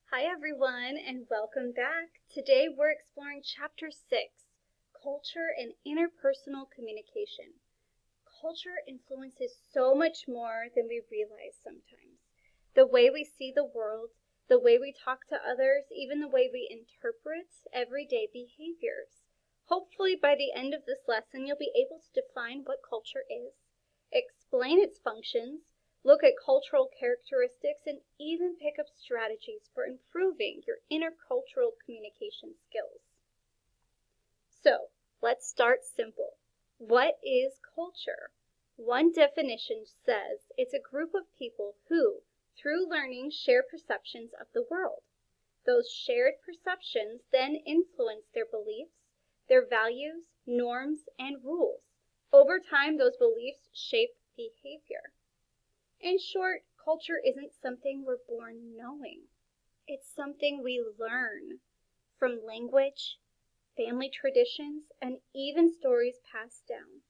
Hi everyone and welcome back. Today we're exploring Chapter 6, Culture and Interpersonal Communication. Culture influences so much more than we realize sometimes. The way we see the world, the way we talk to others, even the way we interpret everyday behaviors. Hopefully by the end of this lesson you'll be able to define what culture is, explain its functions, look at cultural characteristics, and even pick up strategies for improving your intercultural communication skills. So, let's start simple. What is culture? One definition says it's a group of people who, through learning, share perceptions of the world. Those shared perceptions then influence their beliefs, their values, norms, and rules. Over time, those beliefs shape behavior. In short, culture isn't something we're born knowing. It's something we learn from language, family traditions, and even stories passed down.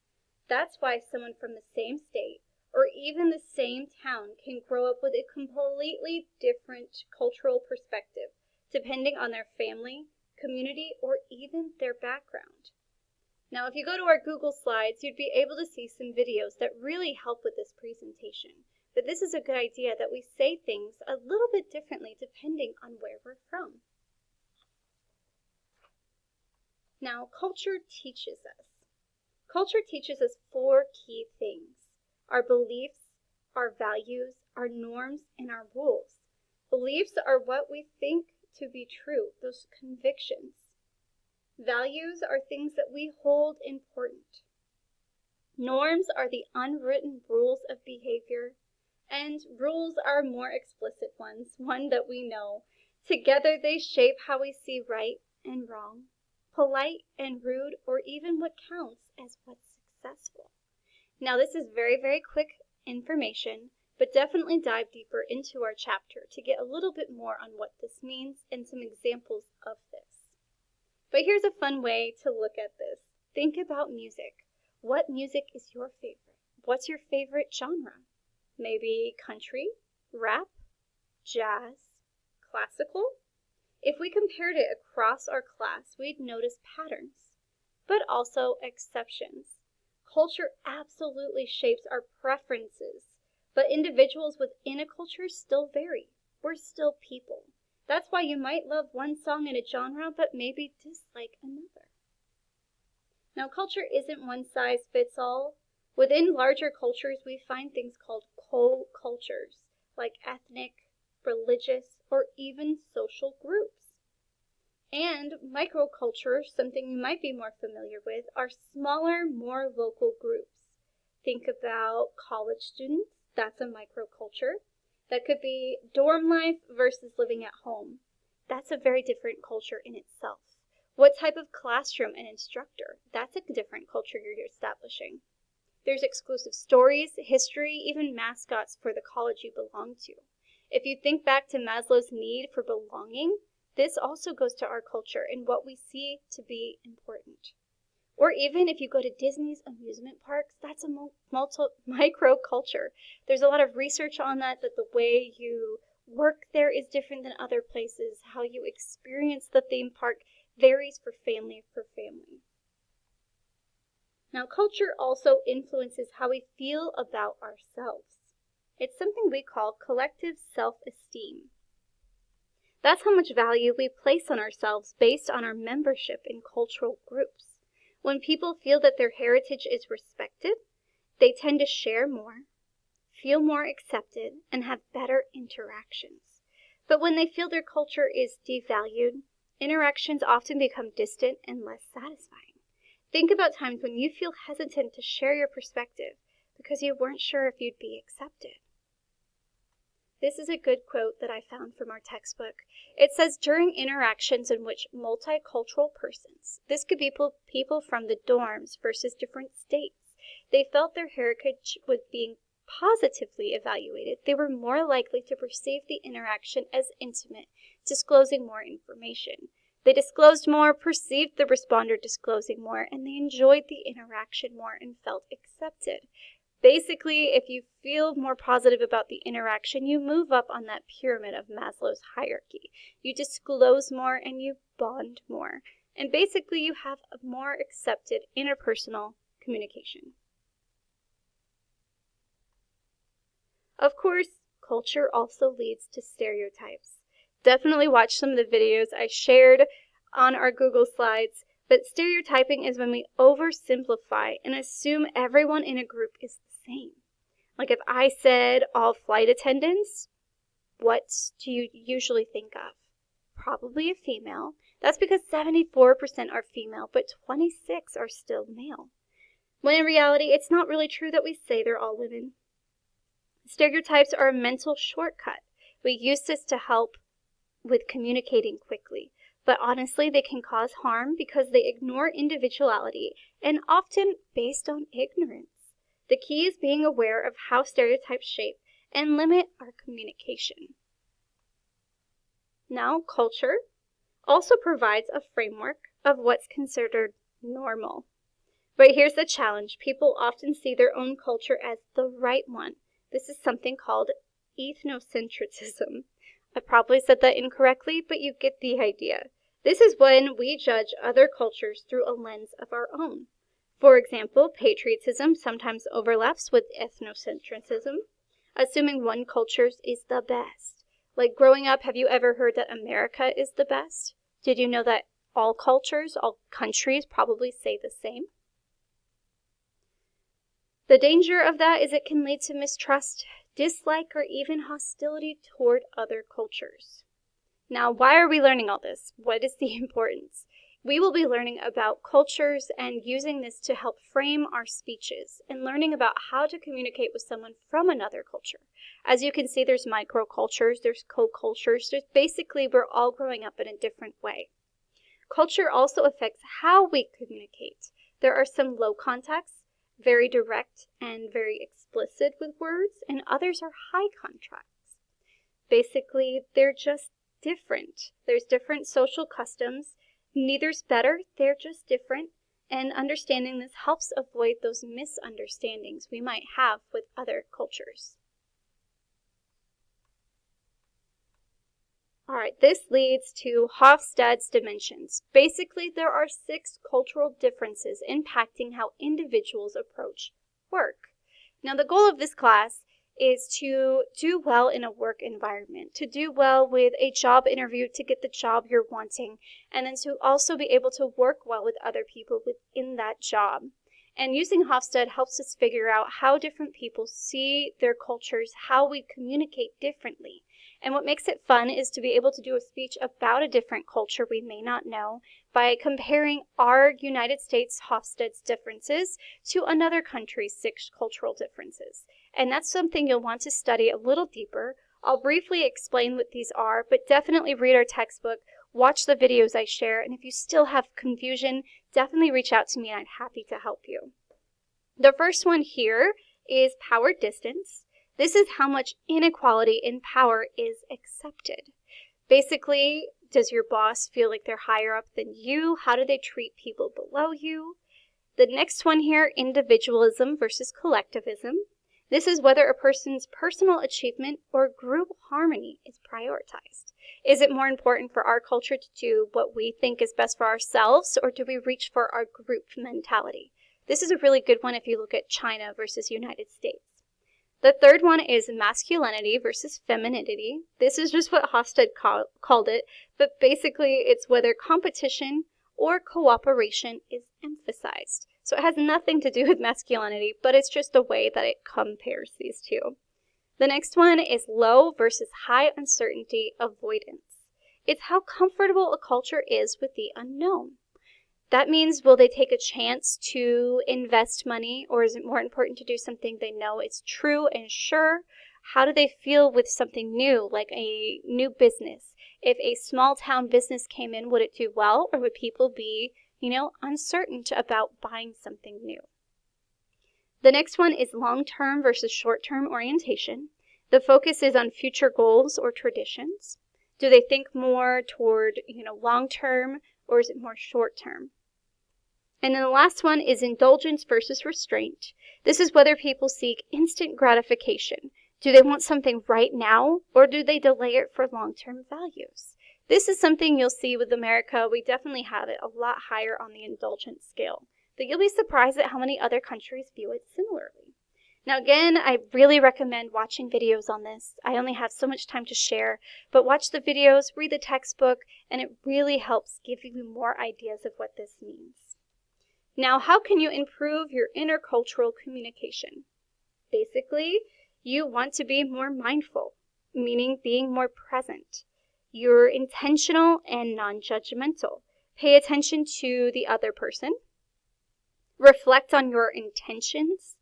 That's why someone from the same state or even the same town can grow up with a completely different cultural perspective, depending on their family, community, or even their background. Now, if you go to our Google Slides, you'd be able to see some videos that really help with this presentation. But this is a good idea that we say things a little bit differently depending on where we're from. Now, culture teaches us. Culture teaches us 4 key things: our beliefs, our values, our norms, and our rules. Beliefs are what we think to be true, those convictions. Values are things that we hold important. Norms are the unwritten rules of behavior, and rules are more explicit ones, one that we know. Together they shape how we see right and wrong, polite and rude, or even what counts as what's successful. Now this is very, very quick information, but definitely dive deeper into our chapter to get a little bit more on what this means and some examples of this. But here's a fun way to look at this. Think about music. What music is your favorite? What's your favorite genre? Maybe country, rap, jazz, classical? If we compared it across our class, we'd notice patterns, but also exceptions. Culture absolutely shapes our preferences, but individuals within a culture still vary. We're still people. That's why you might love one song in a genre, but maybe dislike another. Now, culture isn't one size fits all. Within larger cultures, we find things called co-cultures, like ethnic, religious, or even social groups. And microcultures, something you might be more familiar with, are smaller, more local groups. Think about college students, that's a microculture. That could be dorm life versus living at home. That's a very different culture in itself. What type of classroom and instructor? That's a different culture you're establishing. There's exclusive stories, history, even mascots for the college you belong to. If you think back to Maslow's need for belonging, this also goes to our culture and what we see to be important. Or even if you go to Disney's amusement parks, that's a microculture. There's a lot of research on that the way you work there is different than other places. How you experience the theme park varies for family. Now, culture also influences how we feel about ourselves. It's something we call collective self-esteem. That's how much value we place on ourselves based on our membership in cultural groups. When people feel that their heritage is respected, they tend to share more, feel more accepted, and have better interactions. But when they feel their culture is devalued, interactions often become distant and less satisfying. Think about times when you feel hesitant to share your perspective because you weren't sure if you'd be accepted. This is a good quote that I found from our textbook. It says, during interactions in which multicultural persons, this could be people from the dorms versus different states, they felt their heritage was being positively evaluated, they were more likely to perceive the interaction as intimate, disclosing more information. They disclosed more, perceived the responder disclosing more, and they enjoyed the interaction more and felt accepted. Basically, if you feel more positive about the interaction, you move up on that pyramid of Maslow's hierarchy. You disclose more and you bond more. And basically, you have a more accepted interpersonal communication. Of course, culture also leads to stereotypes. Definitely watch some of the videos I shared on our Google Slides, but stereotyping is when we oversimplify and assume everyone in a group is the same. Like if I said all flight attendants, what do you usually think of? Probably a female. That's because 74% are female, but 26% are still male. When in reality, it's not really true that we say they're all women. Stereotypes are a mental shortcut. We use this to help with communicating quickly, but honestly, they can cause harm because they ignore individuality and often based on ignorance. The key is being aware of how stereotypes shape and limit our communication. Now, culture also provides a framework of what's considered normal. But here's the challenge. People often see their own culture as the right one. This is something called ethnocentrism. I probably said that incorrectly, but you get the idea. This is when we judge other cultures through a lens of our own. For example, patriotism sometimes overlaps with ethnocentrism, assuming one culture is the best. Like growing up, have you ever heard that America is the best? Did you know that all cultures, all countries probably say the same? The danger of that is it can lead to mistrust, dislike, or even hostility toward other cultures. Now, why are we learning all this? What is the importance? We will be learning about cultures and using this to help frame our speeches and learning about how to communicate with someone from another culture. As you can see, there's microcultures, there's co-cultures, basically we're all growing up in a different way. Culture also affects how we communicate. There are some low context, very direct and very explicit with words, and others are high contracts. Basically, they're just different. There's different social customs. Neither's better, they're just different, and understanding this helps avoid those misunderstandings we might have with other cultures. All right, this leads to Hofstede's dimensions. Basically, there are 6 cultural differences impacting how individuals approach work. Now, the goal of this class is to do well in a work environment, to do well with a job interview to get the job you're wanting, and then to also be able to work well with other people within that job. And using Hofstede helps us figure out how different people see their cultures, how we communicate differently. And what makes it fun is to be able to do a speech about a different culture we may not know by comparing our United States Hofstede's differences to another country's 6 cultural differences. And that's something you'll want to study a little deeper. I'll briefly explain what these are, but definitely read our textbook, watch the videos I share, and if you still have confusion, definitely reach out to me and I'm happy to help you. The first one here is power distance. This is how much inequality in power is accepted. Basically, does your boss feel like they're higher up than you? How do they treat people below you? The next one here, individualism versus collectivism. This is whether a person's personal achievement or group harmony is prioritized. Is it more important for our culture to do what we think is best for ourselves, or do we reach for our group mentality? This is a really good one if you look at China versus United States. The third one is masculinity versus femininity. This is just what Hofstede called it, but basically it's whether competition or cooperation is emphasized. So it has nothing to do with masculinity, but it's just a way that it compares these two. The next one is low versus high uncertainty avoidance. It's how comfortable a culture is with the unknown. That means, will they take a chance to invest money, or is it more important to do something they know is true and sure? How do they feel with something new, like a new business? If a small town business came in, would it do well, or would people be, uncertain about buying something new? The next one is long-term versus short-term orientation. The focus is on future goals or traditions. Do they think more toward, long-term, or is it more short-term? And then the last one is indulgence versus restraint. This is whether people seek instant gratification. Do they want something right now, or do they delay it for long-term values? This is something you'll see with America. We definitely have it a lot higher on the indulgence scale, but you'll be surprised at how many other countries view it similarly. Now again, I really recommend watching videos on this. I only have so much time to share, but watch the videos, read the textbook, and it really helps give you more ideas of what this means. Now, how can you improve your intercultural communication? Basically, you want to be more mindful, meaning being more present. You're intentional and non-judgmental. Pay attention to the other person. Reflect on your intentions.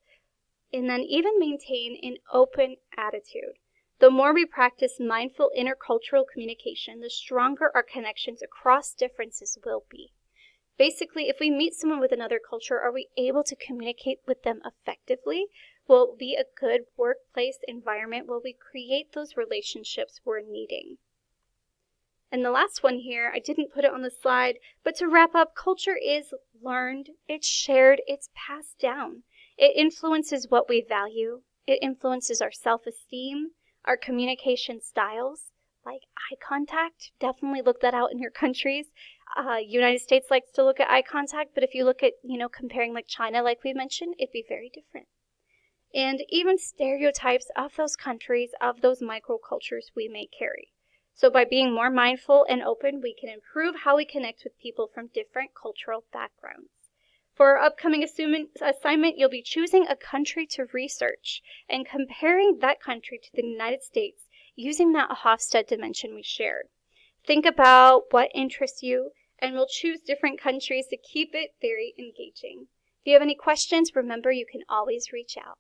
And then even maintain an open attitude. The more we practice mindful intercultural communication, the stronger our connections across differences will be. Basically, if we meet someone with another culture, are we able to communicate with them effectively? Will it be a good workplace environment? Will we create those relationships we're needing? And the last one here, I didn't put it on the slide, but to wrap up, culture is learned, it's shared, it's passed down. It influences what we value. It influences our self-esteem, our communication styles, like eye contact. Definitely look that out in your countries. United States likes to look at eye contact, but if you look at, comparing like China, like we mentioned, it'd be very different. And even stereotypes of those countries, of those microcultures we may carry. So by being more mindful and open, we can improve how we connect with people from different cultural backgrounds. For our upcoming assignment, you'll be choosing a country to research and comparing that country to the United States using that Hofstede dimension we shared. Think about what interests you, and we'll choose different countries to keep it very engaging. If you have any questions, remember you can always reach out.